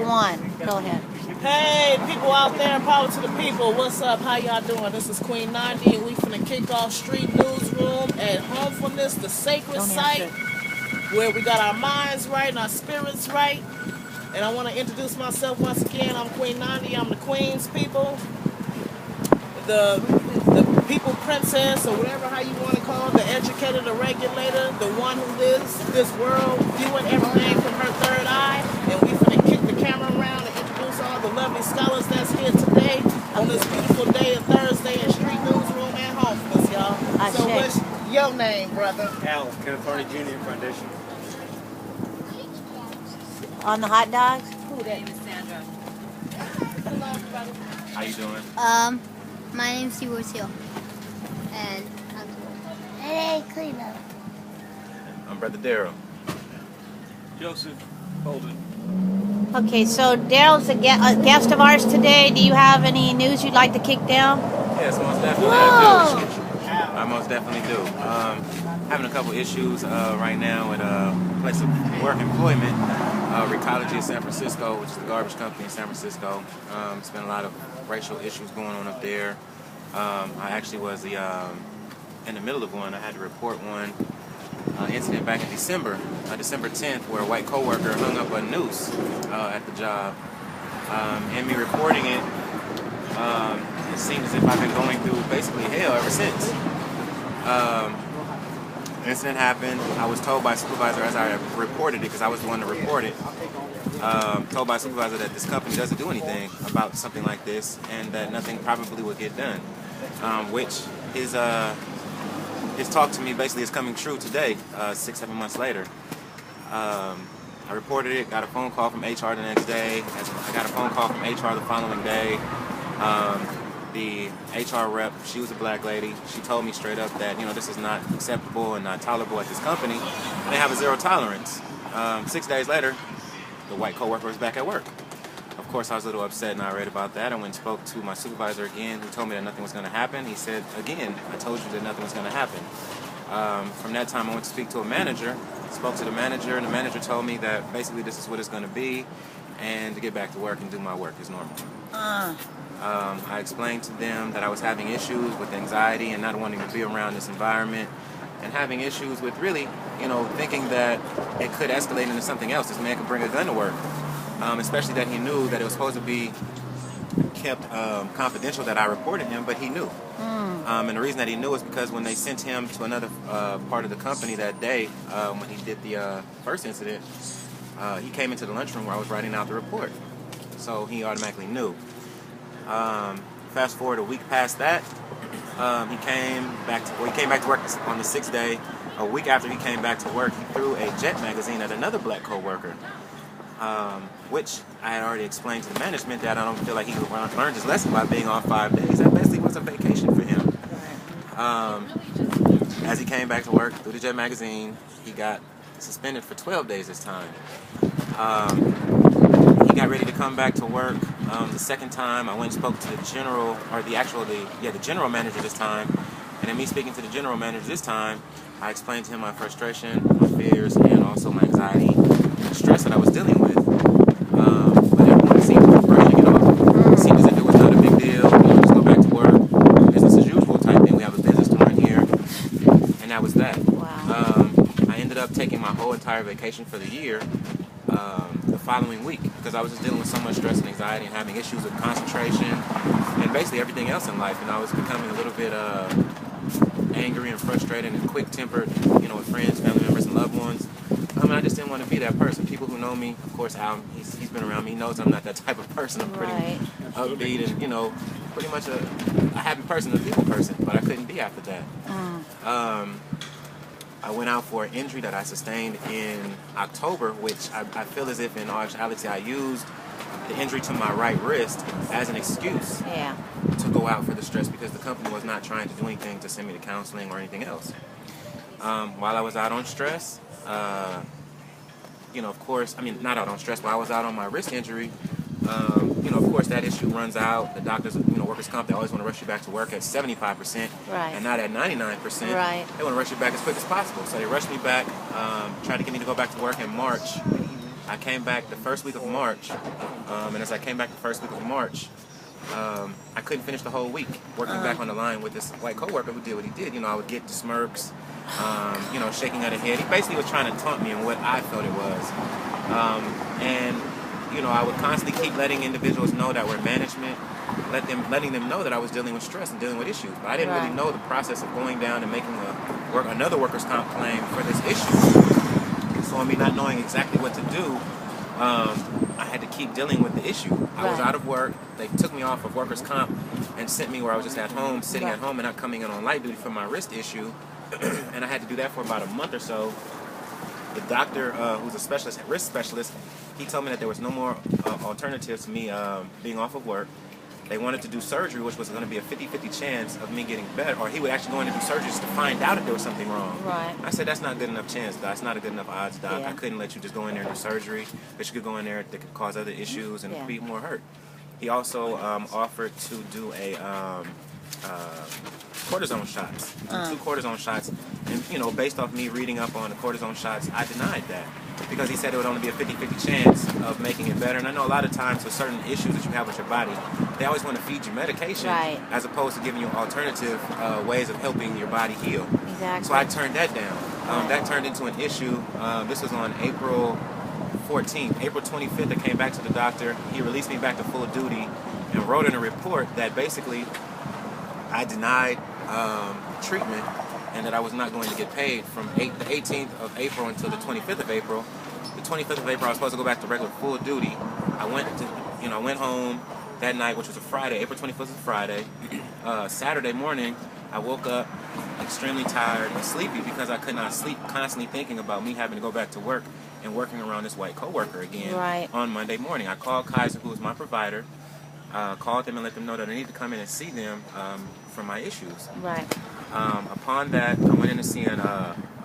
one. Go ahead. Hey, people out there, power to the people. What's up? How y'all doing? This is Queen 90, and we finna kick off Street Newsroom at Homefulness, the sacred site where we got our minds right and our spirits right. And I want to introduce myself once again. I'm Queen 90. I'm the Queen's people, the people princess, or whatever how you want to call it, the educator, the regulator, the one who lives this world, viewing everything from her third eye. And we finna kick the camera around and introduce all the lovely scholars that's here today on this beautiful day of Thursday in Street Newsroom and Homefulness, y'all. So what's your name, brother? Al, Kenneth Hardy Jr. Foundation. On the hot dogs? Who that? name is Sandra. Hello, brother. How you doing? My name's Steve Seal. And I'm Hey, Cleveland. I'm Brother Darrell. Joseph Holden. Okay, so Daryl's a guest of ours today. Do you have any news you'd like to kick down? Yes, most definitely I do. I most definitely do. Having a couple issues right now at a place of work employment, Recology in San Francisco, which is the garbage company in San Francisco. It's been a lot of racial issues going on up there. I actually was in the middle of one. I had to report one incident back in December 10th, where a white coworker hung up a noose at the job. And me reporting it, it seems as if I've been going through basically hell ever since. The incident happened. I was told by supervisor as I reported it, because I was the one to report it, told by supervisor that this company doesn't do anything about something like this, and that nothing probably would get done, which is his talk to me basically is coming true today, 6-7 months later. I reported it, got a phone call from HR the next day. I got a phone call from HR the following day. The HR rep, she was a black lady. She told me straight up that, this is not acceptable and not tolerable at this company. And they have a zero tolerance. 6 days later, the white coworker was back at work. Of course, I was a little upset and irate about that. I went and spoke to my supervisor again, who told me that nothing was going to happen. He said, again, I told you that nothing was going to happen. From that time, I went to speak to a manager, spoke to the manager, and the manager told me that basically this is what it's going to be, and to get back to work and do my work as normal. I explained to them that I was having issues with anxiety and not wanting to be around this environment, and having issues with really, thinking that it could escalate into something else. This man could bring a gun to work. Especially that he knew that it was supposed to be kept confidential that I reported him, but he knew. And the reason that he knew is because when they sent him to another part of the company that day, when he did the first incident, he came into the lunchroom where I was writing out the report. So he automatically knew. Fast forward a week past that, he came back to work on the 6th day. A week after he came back to work, he threw a Jet magazine at another black coworker. Which I had already explained to the management that I don't feel like he learned his lesson by being off 5 days. That basically was a vacation for him. As he came back to work through the Jet magazine, he got suspended for 12 days this time. He got ready to come back to work. The second time, I went and spoke to the general manager this time. And in me speaking to the general manager this time, I explained to him my frustration, my fears, and also my anxiety and stress that I was dealing with. But everyone seemed to be brushing it off. It seemed as if it was not a big deal. Just go back to work, business as usual type thing. We have a business to run here, and that was that. Wow. I ended up taking my whole entire vacation for the year the following week, because I was just dealing with so much stress and anxiety and having issues with concentration and basically everything else in life. And I was becoming a little bit angry and frustrated and quick-tempered, with friends, family members, and loved ones. I just didn't want to be that person. People who know me, of course, Al, he's been around me, he knows I'm not that type of person. I'm pretty upbeat and, pretty much a happy person, a people person, but I couldn't be after that. I went out for an injury that I sustained in October, which I feel as if in actuality I used the injury to my right wrist as an excuse to go out for the stress, because the company was not trying to do anything to send me to counseling or anything else. While I was out on stress, of course, not out on stress, but I was out on my wrist injury. Of course, that issue runs out. The doctors, workers' comp, they always want to rush you back to work at 75% and not at 99%. Right. They want to rush you back as quick as possible. So they rushed me back, tried to get me to go back to work in March. I came back the first week of March, and as I came back the first week of March, I couldn't finish the whole week working back on the line with this white coworker who did what he did. You know, I would get the smirks, you know, shaking of the head. He basically was trying to taunt me in what I felt it was. And, you know, I would constantly keep letting individuals know that were management, letting them know that I was dealing with stress and dealing with issues. But I didn't really know the process of going down and making another workers' comp claim for this issue. So, I mean, not knowing exactly what to do, I had to keep dealing with the issue. I was out of work. They took me off of workers' comp and sent me where I was just at home, sitting at home and not coming in on light duty for my wrist issue. And I had to do that for about a month or so. The doctor, who's a specialist, risk specialist, he told me that there was no more alternatives to me being off of work. They wanted to do surgery, which was going to be a 50-50 chance of me getting better, or he would actually go in and do surgery just to find out if there was something wrong. Right. I said, that's not a good enough chance, Doc. That's not a good enough odds, Doc. I couldn't let you just go in there and do surgery, because you could go in there that could cause other issues and be more hurt. He also offered to do a cortisone shots, 2 cortisone shots, and you know, based off me reading up on the cortisone shots, I denied that because he said it would only be a 50-50 chance of making it better. And I know a lot of times with certain issues that you have with your body, they always want to feed you medication as opposed to giving you alternative ways of helping your body heal. Exactly. So I turned that down. That turned into an issue. This was on April 14th. April 25th, I came back to the doctor. He released me back to full duty and wrote in a report that basically I denied treatment and that I was not going to get paid from the 18th of April until the 25th of April. The 25th of April, I was supposed to go back to regular full duty. I went home that night, which was a Friday. April 25th was a Friday. Saturday morning, I woke up extremely tired and sleepy because I could not sleep, constantly thinking about me having to go back to work and working around this white coworker again on Monday morning. I called Kaiser, who was my provider, called them and let them know that I need to come in and see them for my issues. Upon that, I went in to see an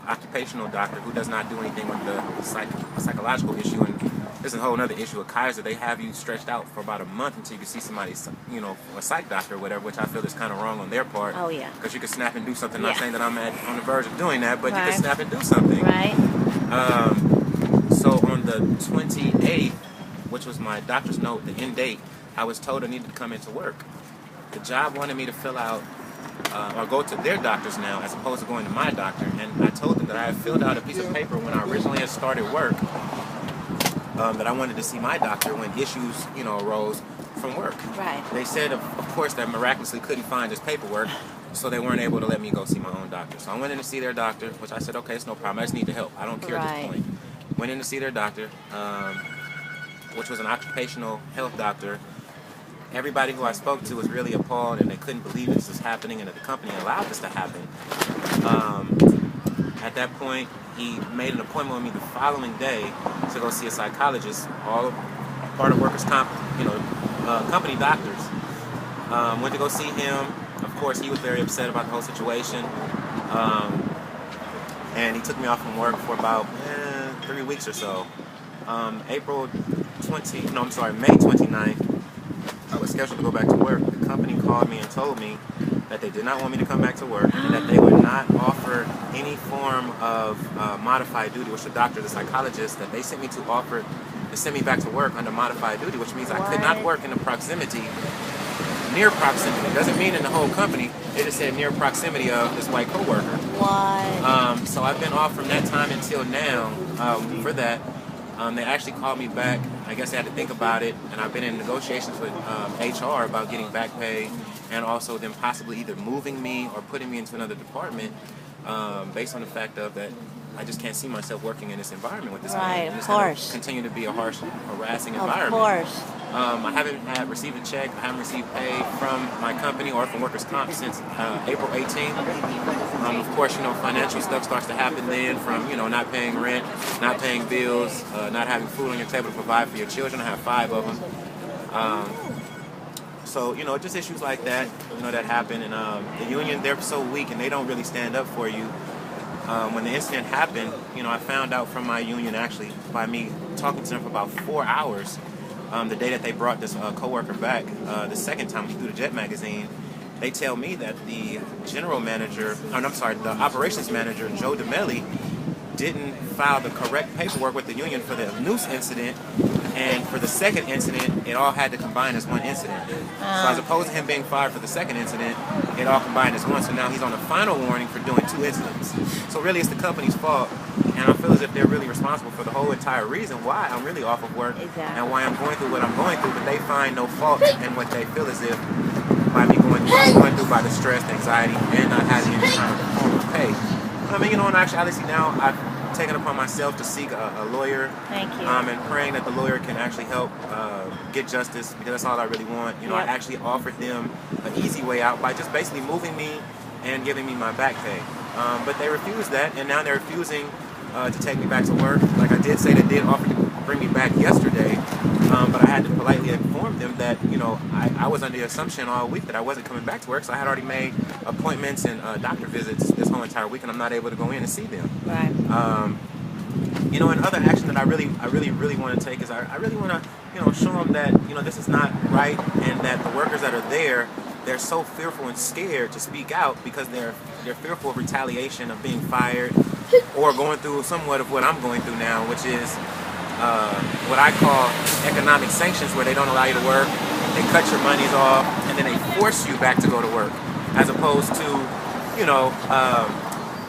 occupational doctor who does not do anything with the psychological issue. And this is a whole other issue with Kaiser. They have you stretched out for about a month until you can see somebody, you know, a psych doctor or whatever, which I feel is kind of wrong on their part. Oh, yeah. Because you can snap and do something. Not saying that I'm on the verge of doing that, but you can snap and do something. So on the 28th, which was my doctor's note, the end date, I was told I needed to come into work. The job wanted me to fill out or go to their doctors now as opposed to going to my doctor. And I told them that I had filled out a piece of paper when I originally had started work that I wanted to see my doctor when issues, you know, arose from work. They said, of course, that miraculously couldn't find this paperwork, so they weren't able to let me go see my own doctor. So I went in to see their doctor, which I said, okay, it's no problem. I just need the help. I don't care at this point. Went in to see their doctor, which was an occupational health doctor. Everybody who I spoke to was really appalled, and they couldn't believe this was happening and that the company allowed this to happen. At that point, he made an appointment with me the following day to go see a psychologist, all part of workers' comp, you know, company doctors. Went to go see him. Of course, he was very upset about the whole situation. And he took me off from work for about 3 weeks or so. May 29th, I was scheduled to go back to work. The company called me and told me that they did not want me to come back to work and that they would not offer any form of modified duty, which the doctor, the psychologist, that they sent me to offer to send me back to work under modified duty, which means I could not work in the proximity, near proximity. It doesn't mean in the whole company. They just said near proximity of this white coworker. So I've been off from that time until now for that. They actually called me back. I guess they had to think about it, and I've been in negotiations with HR about getting back pay, and also them possibly either moving me or putting me into another department based on the fact of that I just can't see myself working in this environment with this man. And it's going to continue to be a harsh, harassing environment. I haven't received a check. I haven't received pay from my company or from workers' comp since April 18th. Of course, you know, financial stuff starts to happen then from, you know, not paying rent, not paying bills, not having food on your table to provide for your children. I have 5 of them. So, you know, just issues like that, you know, that happen. And the union, they're so weak and they don't really stand up for you. When the incident happened, you know, I found out from my union actually by me talking to them for about 4 hours the day that they brought this coworker back the second time through the Jet magazine. They tell me that the general manager, the operations manager, Joe DeMelli, didn't file the correct paperwork with the union for the Noose incident, and for the second incident, it all had to combine as one incident. So as opposed to him being fired for the second incident, it all combined as one. So now he's on a final warning for doing 2 incidents. So really, it's the company's fault, and I feel as if they're really responsible for the whole entire reason why I'm really off of work and why I'm going through what I'm going through. But they find no fault in what they feel as if by me going through by the stress, the anxiety, and not having any kind of form of pay. I mean, you know, and actually now I've taken upon myself to seek a lawyer. Thank you. And praying that the lawyer can actually help get justice, because that's all I really want. You know, I actually offered them an easy way out by just basically moving me and giving me my back pay. But they refused that, and now they're refusing to take me back to work. Like I did say, they did offer to bring me back yesterday, but I had to politely inform them that, you know, I was under the assumption all week that I wasn't coming back to work, so I had already made appointments and doctor visits this whole entire week, and I'm not able to go in and see them. Right. You know, another action that I really want to take is I really want to, you know, show them that, you know, this is not right, and that the workers that are there, they're so fearful and scared to speak out because they're fearful of retaliation, of being fired, or going through somewhat of what I'm going through now, which is what I call economic sanctions, where they don't allow you to work, they cut your monies off, and then they force you back to go to work, as opposed to, you know,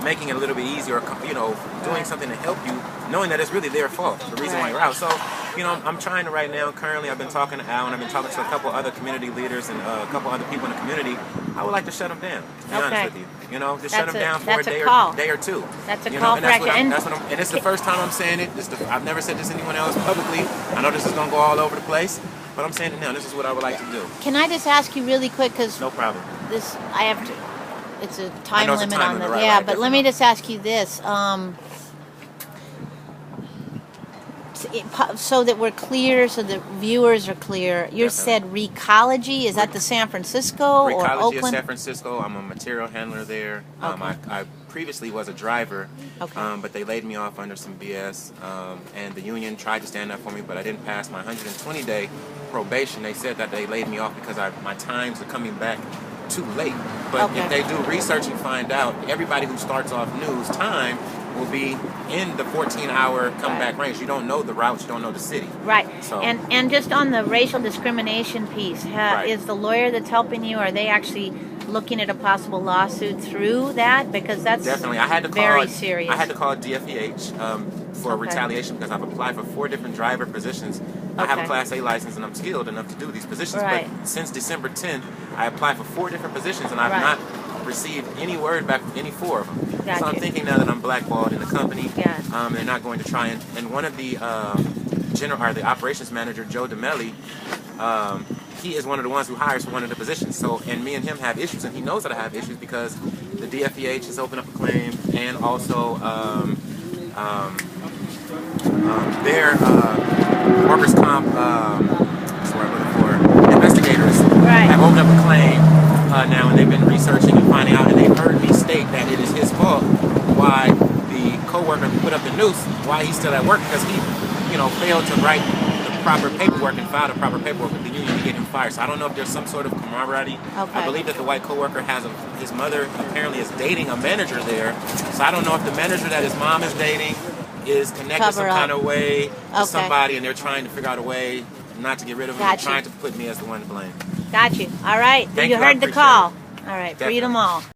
making it a little bit easier, you know, doing something to help you, knowing that it's really their fault, the reason why you're out. So, you know, I'm trying to right now, currently I've been talking to Al, and I've been talking to a couple other community leaders and a couple other people in the community. I would like to shut them down, to be honest with you. You know, just shut them down for a day or two. That's a you call know, for and action. and it's the first time I'm saying it. I've never said this to anyone else publicly. I know this is going to go all over the place, but I'm saying it now. This is what I would like to do. Can I just ask you really quick, because no problem. This I have to. It's a time limit on this. Right, yeah, right, but let me just ask you this. So that we're clear, so that viewers are clear. You said Recology. Is that the San Francisco or Recology Oakland? is San Francisco. I'm a material handler there. I previously was a driver, but they laid me off under some BS. And the union tried to stand up for me, but I didn't pass my 120-day probation. They said that they laid me off because my times are coming back too late. But if they do research and find out, everybody who starts off news time will be in the 14-hour comeback range. You don't know the routes, you don't know the city. Right. So, and just on the racial discrimination piece, is the lawyer that's helping you, are they actually looking at a possible lawsuit through that? Because that's definitely. I had to very serious. I had to call DFEH for retaliation because I've applied for 4 different driver positions. I have a Class A license and I'm skilled enough to do these positions. But since December 10th, I applied for 4 different positions and I've not received any word back from any 4 of them. So I'm thinking now that I'm blackballed in the company, they're not going to try and one of the the operations manager, Joe DeMelli, he is one of the ones who hires for one of the positions. So, and me and him have issues, and he knows that I have issues because the DFEH has opened up a claim, and also their workers' comp, that's what I'm looking for, investigators have opened up a claim now, and they've been researching and finding out, and they've heard me state that it is his fault why the co-worker who put up the noose, why he's still at work, because he, you know, failed to write the proper paperwork and file the proper paperwork with the union to get him fired. So I don't know if there's some sort of camaraderie. I believe that the white co-worker has his mother apparently is dating a manager there. So I don't know if the manager that his mom is dating is connected some kind of way to somebody, and they're trying to figure out a way not to get rid of him. They're trying to put me as the one to blame. Got you. All right. You heard the call. All right. Freedom all.